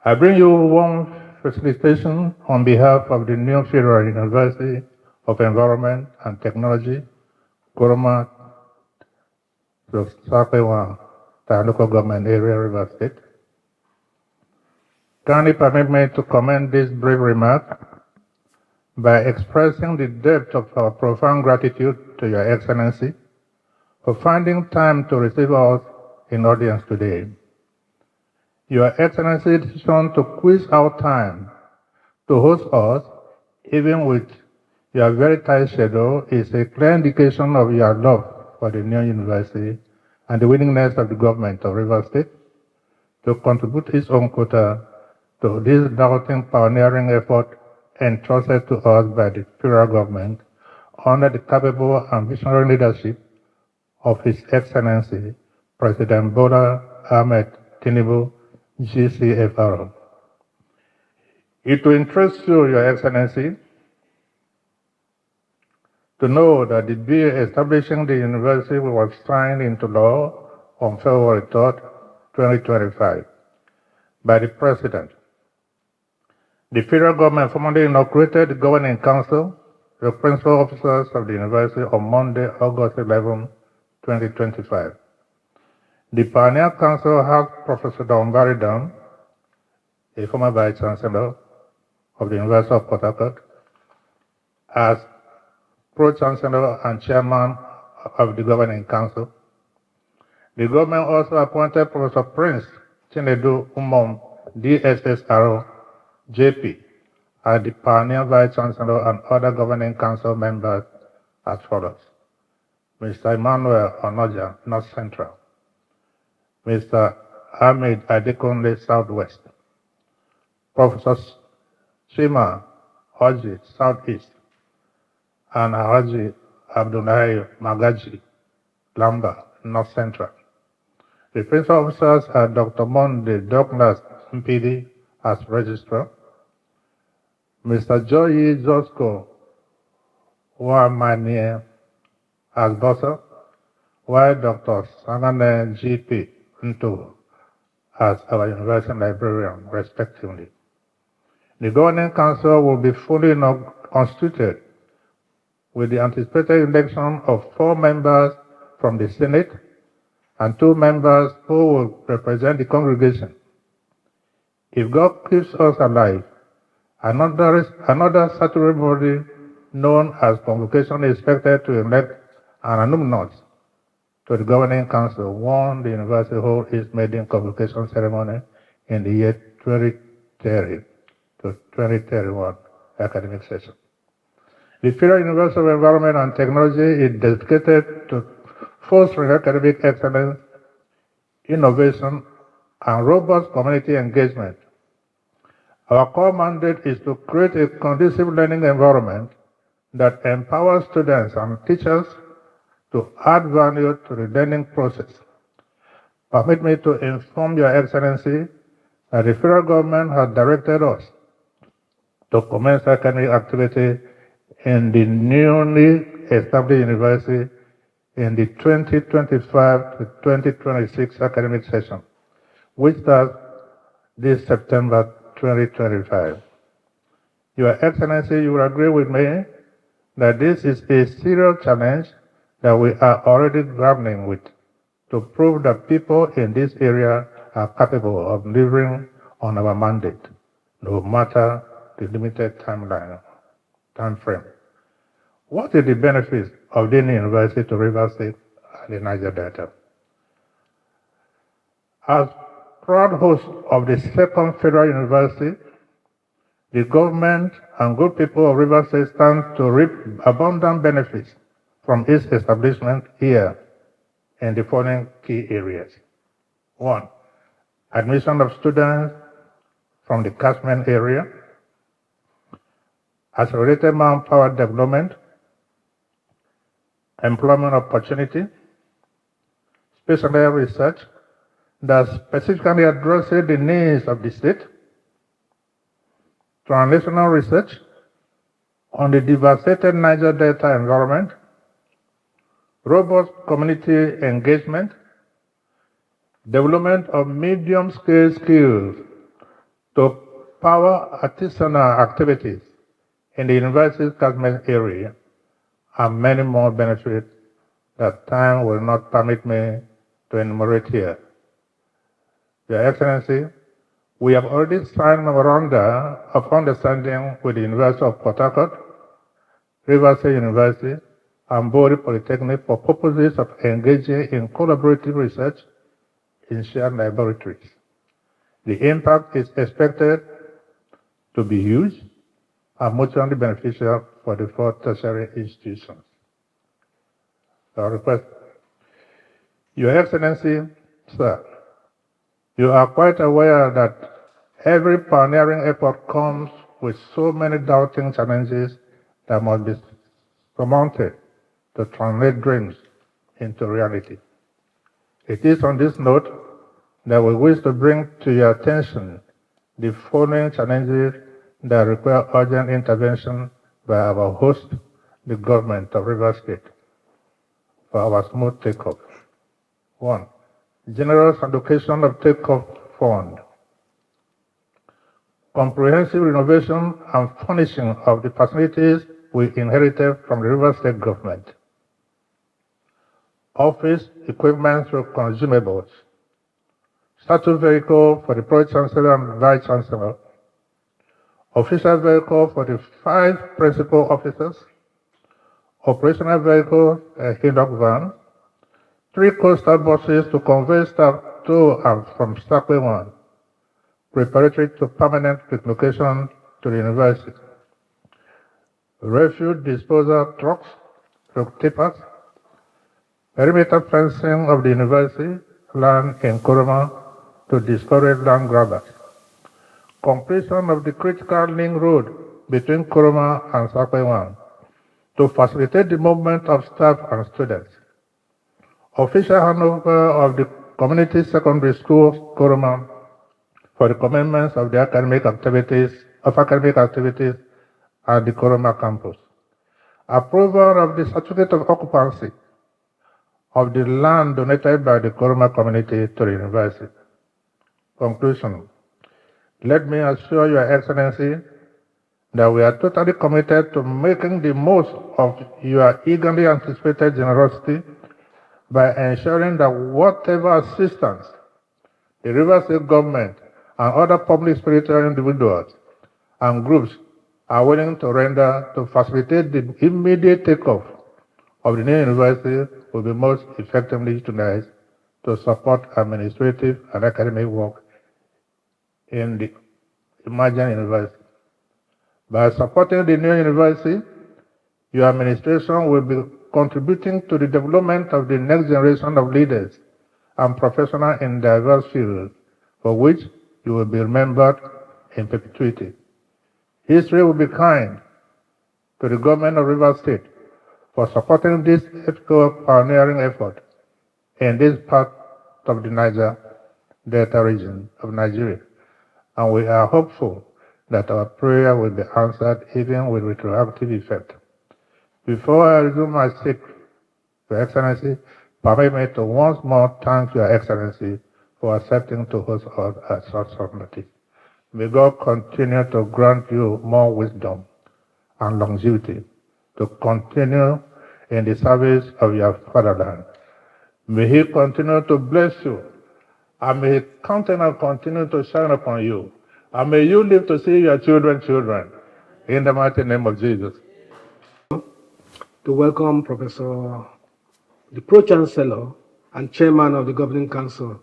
I bring you warm felicitation on behalf of the new Federal University of Environment and Technology, Kuruma, Sakewa, the local government area, River State. Kindly permit me to commend this brief remark by expressing the depth of our profound gratitude to Your Excellency for finding time to receive us in audience today. Your Excellency's decision to quiz out time to host us, even with your very tight schedule, is a clear indication of your love for the new university and the willingness of the government of Rivers State to contribute its own quota to this doubting pioneering effort entrusted to us by the federal government under the capable and visionary leadership of His Excellency President Bola Ahmed Tinubu, GCFR. It will interest you, Your Excellency, to know that the bill establishing the university was signed into law on February 3rd, 2025 by the President. The federal government formally inaugurated the Governing Council, the principal officers of the university, on Monday, August 11, 2025. The Pioneer Council has Professor Unwavering, a former Vice Chancellor of the University of Port Harcourt, as Pro-Chancellor and Chairman of the Governing Council. The government also appointed Professor Prince Chinedu Umom, DSSRO, JP, as the Pioneer Vice Chancellor and other Governing Council members as follows: Mr. Emmanuel Onoja, North Central; Mr. Ahmed Adekunle, Southwest; Professor Shima Haji, Southeast; and Haji Abdullahi Magaji, Lamba, North Central. The principal officers are Dr. Monde Douglas, MPD, as Registrar; Mr. Joyi Zosko Wamanie as Bossa, while Dr. Sanane GP Nto as our University Librarian, respectively. The Governing Council will be fully constituted with the anticipated election of 4 members from the Senate and 2 members who will represent the congregation. If God keeps us alive, another statutory body known as Convocation is expected to elect an alumnus to the Governing Council when the university holds its maiden convocation ceremony in the year 2030 to 2031 academic session. The Federal University of Environment and Technology is dedicated to fostering academic excellence, innovation, and robust community engagement. Our core mandate is to create a conducive learning environment that empowers students and teachers to add value to the learning process. Permit me to inform Your Excellency that the federal government has directed us to commence academic activity in the newly established university in the 2025 to 2026 academic session, which starts this September 2025. Your Excellency, you will agree with me that this is a serious challenge that we are already grappling with to prove that people in this area are capable of delivering on our mandate, no matter the limited time frame. What is the benefits of the university to Rivers State and the Niger Delta? As proud host of the second federal university, the government and good people of Rivers State stand to reap abundant benefits from its establishment here in the following key areas. 1. Admission of students from the catchment area, accelerated manpower development, employment opportunity, special research that specifically addresses the needs of the state, translational research on the devastated Niger Delta environment, robust community engagement, development of medium-scale skills to power artisanal activities in the university's catchment area, and many more benefits that time will not permit me to enumerate here. Your Excellency, we have already signed memoranda of understanding with the University of Port Harcourt, Rivers State University, and Bori Polytechnic for purposes of engaging in collaborative research in shared laboratories. The impact is expected to be huge and mutually beneficial for the four tertiary institutions. Our request. Your Excellency, sir, you are quite aware that every pioneering effort comes with so many doubting challenges that must be surmounted to translate dreams into reality. It is on this note that we wish to bring to your attention the following challenges that require urgent intervention by our host, the government of Rivers State, for our smooth takeoff. 1. General allocation of takeoff fund. Comprehensive renovation and furnishing of the facilities we inherited from the Rivers State government. Office equipment through consumables. Statute vehicle for the Pro-Chancellor and Vice-Chancellor. Official vehicle for the 5 principal officers. Operational vehicle, a Hillock van. 3 coastal buses to convey staff to and from Stackway 1, preparatory to permanent relocation to the university. Refuse disposal trucks, tippers, perimeter fencing of the university land in Kuruma to discourage land grabbers. Completion of the critical link road between Kuruma and Stackway 1 to facilitate the movement of staff and students. Official handover of the community secondary school, Kuruma, for the commencement of the academic activities at the Kuruma campus. Approval of the certificate of occupancy of the land donated by the Kuruma community to the university. Conclusion. Let me assure Your Excellency that we are totally committed to making the most of your eagerly anticipated generosity by ensuring that whatever assistance the Rivers State government and other public spiritual individuals and groups are willing to render to facilitate the immediate takeoff of the new university will be most effectively utilized to support administrative and academic work in the emerging university. By supporting the new university, your administration will be contributing to the development of the next generation of leaders and professionals in diverse fields, for which you will be remembered in perpetuity. History will be kind to the government of Rivers State for supporting this ethical pioneering effort in this part of the Niger Delta region of Nigeria, and we are hopeful that our prayer will be answered even with retroactive effect. Before I resume my speech, Your Excellency, permit me to once more thank Your Excellency for accepting to host us at such solemnity. May God continue to grant you more wisdom and longevity to continue in the service of your fatherland. May He continue to bless you, and may His countenance continue to shine upon you, and may you live to see your children, in the mighty name of Jesus. To welcome the Pro-Chancellor and Chairman of the Governing Council,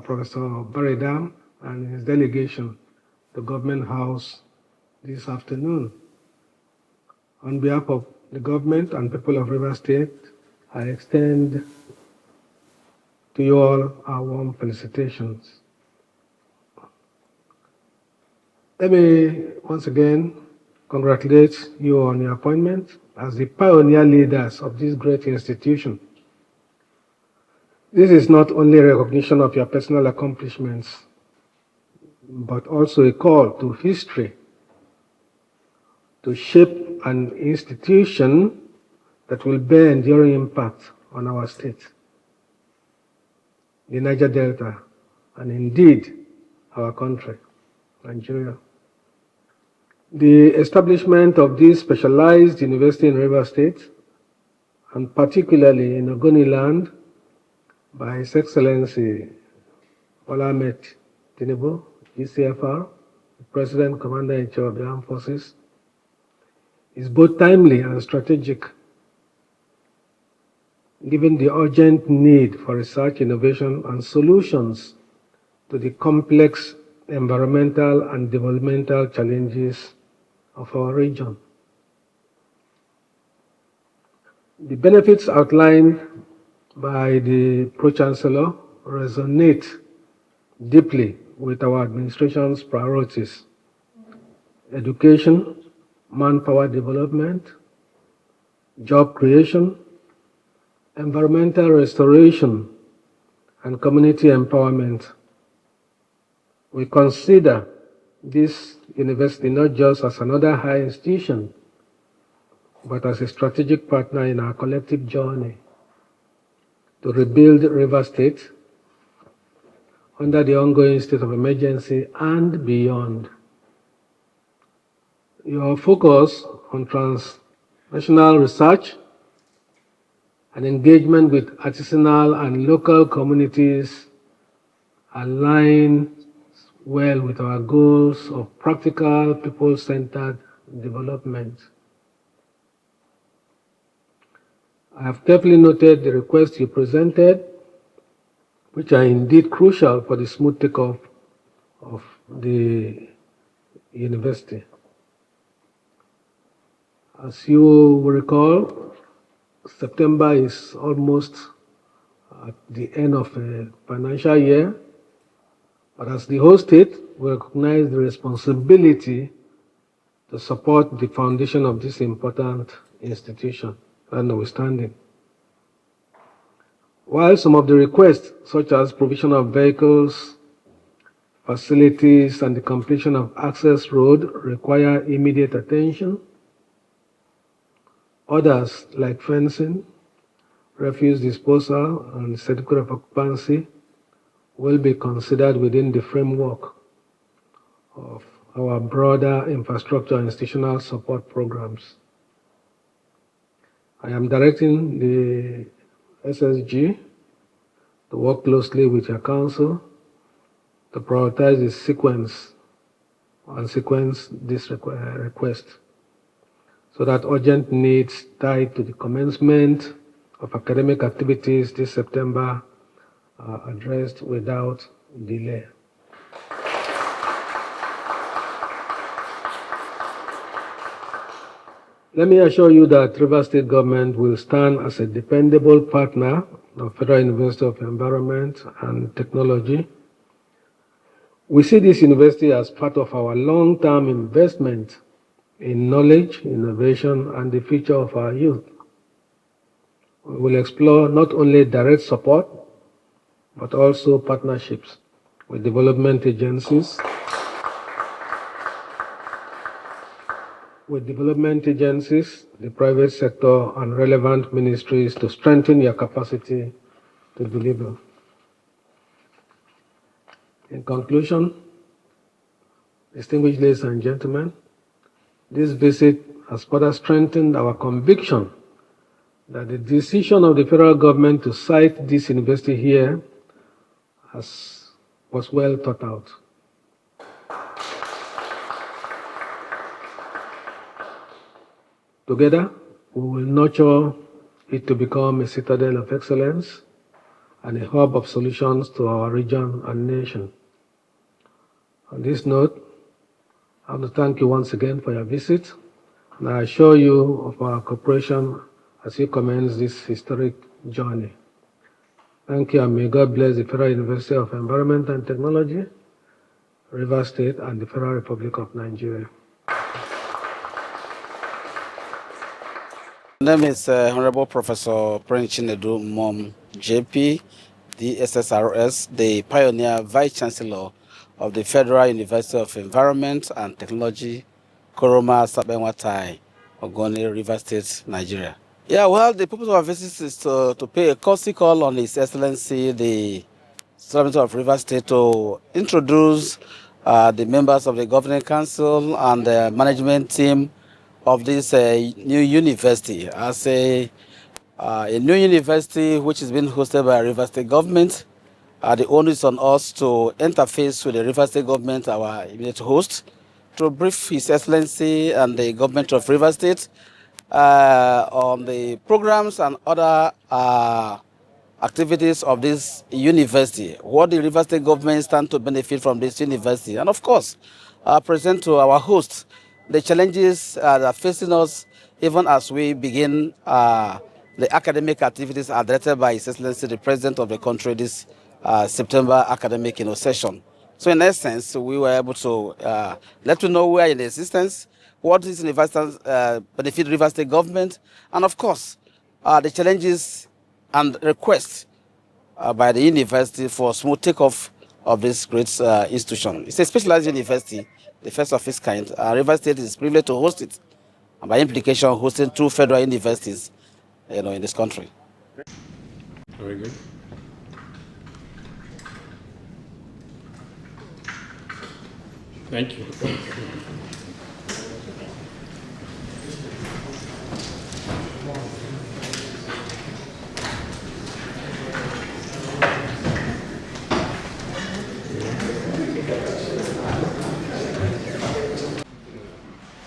Professor Baredam, and his delegation to Government House this afternoon. On behalf of the government and people of Rivers State, I extend to you all our warm felicitations. Let me once again congratulate you on your appointment as the pioneer leaders of this great institution. This is not only a recognition of your personal accomplishments, but also a call to history to shape an institution that will bear enduring impact on our state, the Niger Delta, and indeed our country. Nigeria. The establishment of this specialized university in Rivers State, and particularly in Ogoniland, by His Excellency Bola Ahmed Tinubu, GCFR, the President Commander-in-Chief of the Armed Forces, is both timely and strategic, given the urgent need for research, innovation, and solutions to the complex environmental and developmental challenges of our region. The benefits outlined by the Pro-Chancellor resonate deeply with our administration's priorities: education, manpower development, job creation, environmental restoration, and community empowerment. We consider this university not just as another higher institution, but as a strategic partner in our collective journey to rebuild Rivers State under the ongoing state of emergency and beyond. Your focus on transnational research and engagement with artisanal and local communities align well with our goals of practical, people-centered development. I have carefully noted the requests you presented, which are indeed crucial for the smooth takeoff of the university. As you will recall, September is almost at the end of a financial year, but as the whole state, we recognize the responsibility to support the foundation of this important institution, that notwithstanding. While some of the requests, such as provision of vehicles, facilities, and the completion of access road require immediate attention, others, like fencing, refuse disposal, and certificate of occupancy, will be considered within the framework of our broader infrastructure and institutional support programs. I am directing the SSG to work closely with your council to prioritize the sequence this request, so that urgent needs tied to the commencement of academic activities this September are addressed without delay. Let me assure you that Rivers State Government will stand as a dependable partner of Federal University of Environment and Technology. We see this university as part of our long-term investment in knowledge, innovation, and the future of our youth. We will explore not only direct support, but also partnerships with development agencies, the private sector, and relevant ministries to strengthen your capacity to deliver. In conclusion, distinguished ladies and gentlemen, this visit has further strengthened our conviction that the decision of the federal government to site this university here was well thought out. Together, we will nurture it to become a citadel of excellence and a hub of solutions to our region and nation. On this note, I want to thank you once again for your visit, and I assure you of our cooperation as you commence this historic journey. Thank you, and may God bless the Federal University of Environment and Technology, Rivers State, and the Federal Republic of Nigeria. My name is Honorable Professor Prince Chinedu Mom, JP, the SSRS, the pioneer Vice Chancellor of the Federal University of Environment and Technology, Koroma Sabenwatai, Ogoni, River State, Nigeria. Yeah, well, the purpose of our visit is to pay a courtesy call on His Excellency, the Senator of River State, to introduce the members of the governing council and the management team of this new university. As a new university which is being hosted by River State government, the onus is on us to interface with the River State government, our immediate host, to brief His Excellency and the government of River State on the programs and other activities of this university, what the River State government stand to benefit from this university, and of course, present to our host the challenges that are facing us even as we begin the academic activities are directed by His Excellency, the President of the country, this September academic session. So in essence, we were able to let you know we are in existence, what this university benefit River State government, and of course, the challenges and requests by the university for smooth takeoff of this great institution. It's a specialized university, the first of its kind. River State is privileged to host it, and by implication, hosting 2 federal universities, in this country. Very good. Thank you.